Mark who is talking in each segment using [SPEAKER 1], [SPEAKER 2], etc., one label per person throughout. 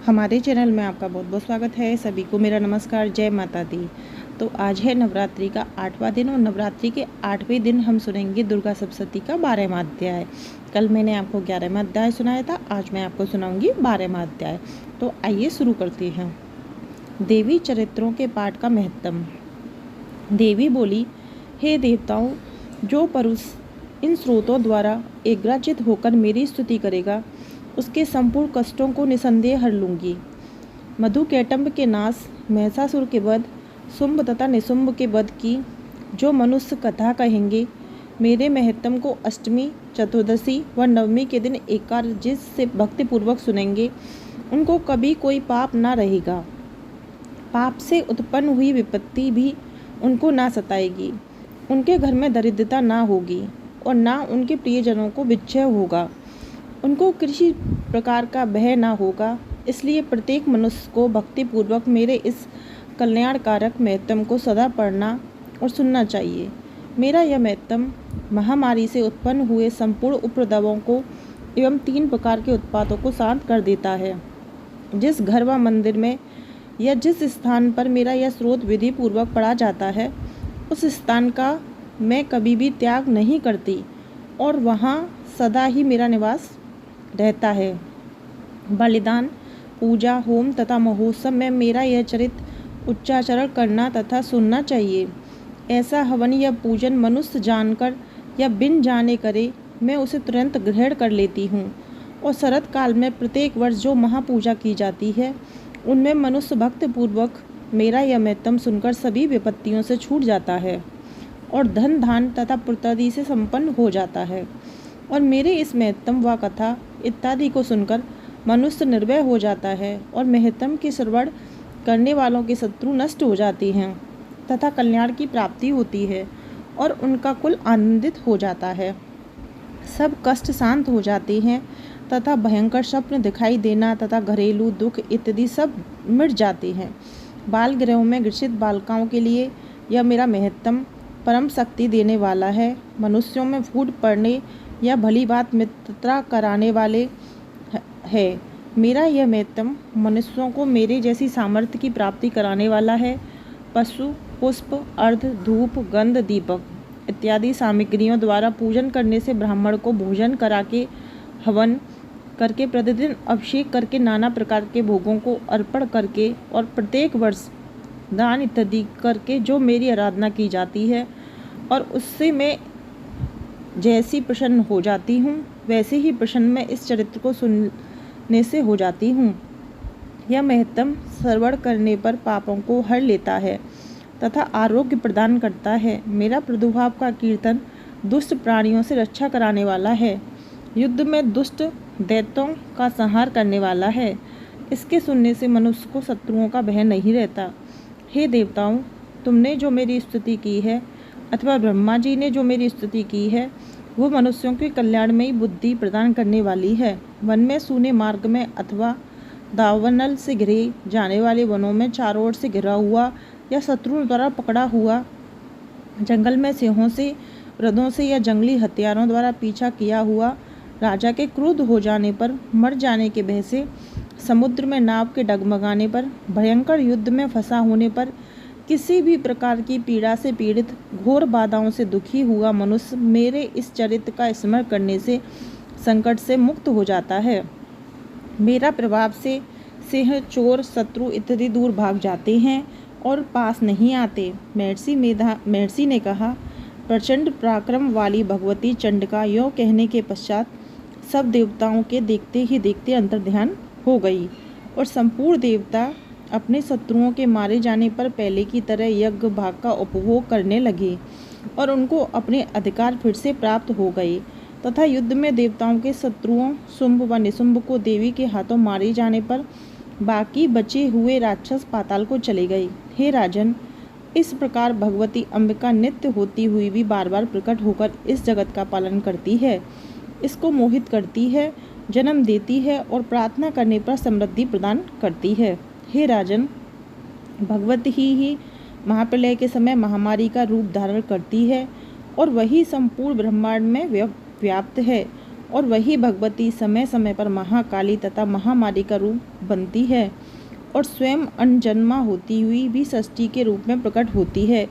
[SPEAKER 1] हमारे चैनल में आपका बहुत बहुत स्वागत है। सभी को मेरा नमस्कार, जय माता दी। तो आज है नवरात्रि का 8वां दिन और नवरात्रि के 8वें दिन हम सुनेंगे दुर्गा सप्तशती का 12वां अध्याय। कल मैंने आपको 11वां अध्याय सुनाया था, आज मैं आपको सुनाऊंगी 12वां अध्याय। तो आइए शुरू करते हैं। देवी चरित्रों के पाठ का महत्व। देवी बोली, हे देवताओं, जो पुरुष इन स्रोतों द्वारा एग्राचित होकर मेरी स्तुति करेगा उसके संपूर्ण कष्टों को निसंदेह हर लूँगी। मधुकैटम्ब के नाश, महिषासुर के वध, शुंभ तथा निशुंभ के वध की जो मनुष्य कथा कहेंगे, मेरे महत्म को अष्टमी, चतुर्दशी व नवमी के दिन एकाग्रचित्त से भक्तिपूर्वक सुनेंगे, उनको कभी कोई पाप ना रहेगा। पाप से उत्पन्न हुई विपत्ति भी उनको ना सताएगी। उनके घर में दरिद्रता ना होगी और ना उनके प्रियजनों को विच्छय होगा। उनको किसी प्रकार का भय ना होगा। इसलिए प्रत्येक मनुष्य को भक्तिपूर्वक मेरे इस कल्याणकारक महत्म को सदा पढ़ना और सुनना चाहिए। मेरा यह महत्म महामारी से उत्पन्न हुए संपूर्ण उपद्रवों को एवं 3 प्रकार के उत्पातों को शांत कर देता है। जिस घर व मंदिर में या जिस स्थान पर मेरा यह स्रोत विधि पूर्वक पढ़ा जाता है, उस स्थान का मैं कभी भी त्याग नहीं करती और वहाँ सदा ही मेरा निवास रहता है। बलिदान, पूजा, होम तथा महोत्सव में मेरा यह चरित्र उच्चारण करना तथा सुनना चाहिए। ऐसा हवन या पूजन मनुष्य जानकर या बिन जाने करे, मैं उसे तुरंत ग्रहण कर लेती हूँ। और शरद काल में प्रत्येक वर्ष जो महापूजा की जाती है, उनमें मनुष्य भक्तिपूर्वक मेरा यह महत्म सुनकर सभी विपत्तियों से छूट जाता है और धन धान तथा पुत्रादि से संपन्न हो जाता है। और मेरे इस महत्म व कथा इत्यादि को सुनकर मनुष्य निर्भय हो जाता है और महत्म के श्रवण करने वालों के शत्रु नष्ट हो जाती हैं तथा कल्याण की प्राप्ति होती है और उनका कुल आनंदित हो जाता है। सब कष्ट शांत हो जाते हैं तथा भयंकर स्वप्न दिखाई देना तथा घरेलू दुख इत्यादि सब मिट जाते हैं। बाल गृहों में घृषित बालिकाओं के लिए यह मेरा महत्म परम शक्ति देने वाला है। मनुष्यों में फूट पड़ने या भली बात मित्रता कराने वाले है। मेरा यह महत्म मनुष्यों को मेरे जैसी सामर्थ्य की प्राप्ति कराने वाला है। पशु, पुष्प, अर्ध, धूप, गंध, दीपक इत्यादि सामग्रियों द्वारा पूजन करने से ब्राह्मण को भोजन करा के, हवन करके, प्रतिदिन अभिषेक करके, नाना प्रकार के भोगों को अर्पण करके और प्रत्येक वर्ष दान इत्यादि करके जो मेरी आराधना की जाती है और उससे मैं जैसी प्रसन्न हो जाती हूँ, वैसे ही प्रसन्न मैं इस चरित्र को सुनने से हो जाती हूँ। यह महत्म श्रवण करने पर पापों को हर लेता है तथा आरोग्य प्रदान करता है। मेरा प्रादुर्भाव का कीर्तन दुष्ट प्राणियों से रक्षा कराने वाला है। युद्ध में दुष्ट दैत्यों का संहार करने वाला है। इसके सुनने से मनुष्य को शत्रुओं का भय नहीं रहता। हे देवताओं, तुमने जो मेरी स्तुति की है अथवा ब्रह्मा जी ने जो मेरी स्तुति की है, वो मनुष्यों के कल्याणमयी बुद्धि प्रदान करने वाली है। वन में सूने मार्ग में अथवा दावानल से घिरे जाने वाले वनों में चारों ओर से घिरा हुआ या शत्रुओं द्वारा पकड़ा हुआ, जंगल में सिंहों से, रथों से या जंगली हथियारों द्वारा पीछा किया हुआ, राजा के क्रोध हो जाने पर, मर जाने के भय से, समुद्र में नाव के डगमगाने पर, भयंकर युद्ध में फंसा होने पर, किसी भी प्रकार की पीड़ा से पीड़ित, घोर बाधाओं से दुखी हुआ मनुष्य मेरे इस चरित्र का स्मरण करने से संकट से मुक्त हो जाता है। मेरा प्रभाव से सिंह, चोर, शत्रु इत्यादि दूर भाग जाते हैं और पास नहीं आते। महर्षि ने कहा, प्रचंड पराक्रम वाली भगवती चंडिका यों कहने के पश्चात सब देवताओं के देखते ही देखते अंतर्ध्यान हो गई और संपूर्ण देवता अपने शत्रुओं के मारे जाने पर पहले की तरह यज्ञ भाग का उपभोग करने लगे और उनको अपने अधिकार फिर से प्राप्त हो गए तथा युद्ध में देवताओं के शत्रुओं शुंभ व निशुंभ को देवी के हाथों मारे जाने पर बाकी बचे हुए राक्षस पाताल को चले गए। हे राजन, इस प्रकार भगवती अंबिका नित्य होती हुई भी बार बार प्रकट होकर इस जगत का पालन करती है, इसको मोहित करती है, जन्म देती है और प्रार्थना करने पर समृद्धि प्रदान करती है। हे राजन, भगवती ही महाप्रलय के समय महामारी का रूप धारण करती है और वही संपूर्ण ब्रह्मांड में व्याप्त है और वही भगवती समय समय पर महाकाली तथा महामारी का रूप बनती है और स्वयं अनजन्मा होती हुई भी षष्ठी के रूप में प्रकट होती है।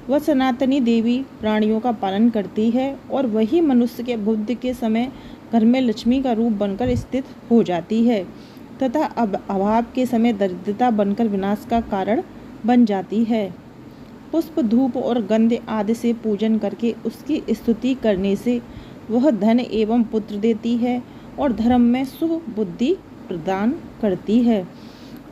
[SPEAKER 1] वह सनातनी देवी प्राणियों का पालन करती है और वही मनुष्य के बुद्धि के समय घर में लक्ष्मी का रूप बनकर स्थित हो जाती है तथा अभाव के समय दरिद्रता बनकर विनाश का कारण बन जाती है। पुष्प, धूप और गंध आदि से पूजन करके उसकी स्तुति करने से वह धन एवं पुत्र देती है और धर्म में शुभ बुद्धि प्रदान करती है।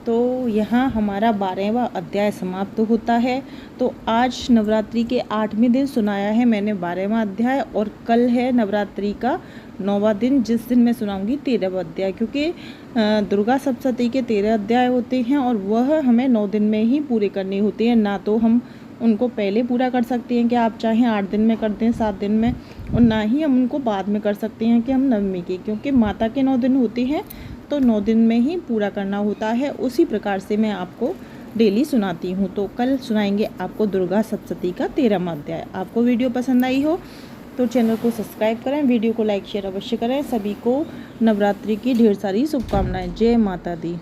[SPEAKER 1] तो यहाँ हमारा 12वां अध्याय समाप्त होता है। तो आज नवरात्रि के 8वें दिन सुनाया है मैंने 12वां अध्याय, और कल है नवरात्रि का 9वां दिन, जिस दिन मैं सुनाऊंगी 13वां अध्याय, क्योंकि दुर्गा सप्तशती के 13 अध्याय होते हैं और वह हमें 9 दिन में ही पूरे करने होते हैं। ना तो हम उनको पहले पूरा कर सकते हैं कि आप चाहें 8 दिन में कर दें, 7 दिन में, और ना ही हम उनको बाद में कर सकते हैं कि हम नवमी के, क्योंकि माता के 9 दिन होते हैं तो 9 दिन में ही पूरा करना होता है। उसी प्रकार से मैं आपको डेली सुनाती हूँ। तो कल सुनाएंगे आपको दुर्गा सप्तशती का 13वां अध्याय। आपको वीडियो पसंद आई हो तो चैनल को सब्सक्राइब करें, वीडियो को लाइक शेयर अवश्य करें। सभी को नवरात्रि की ढेर सारी शुभकामनाएं। जय माता दी।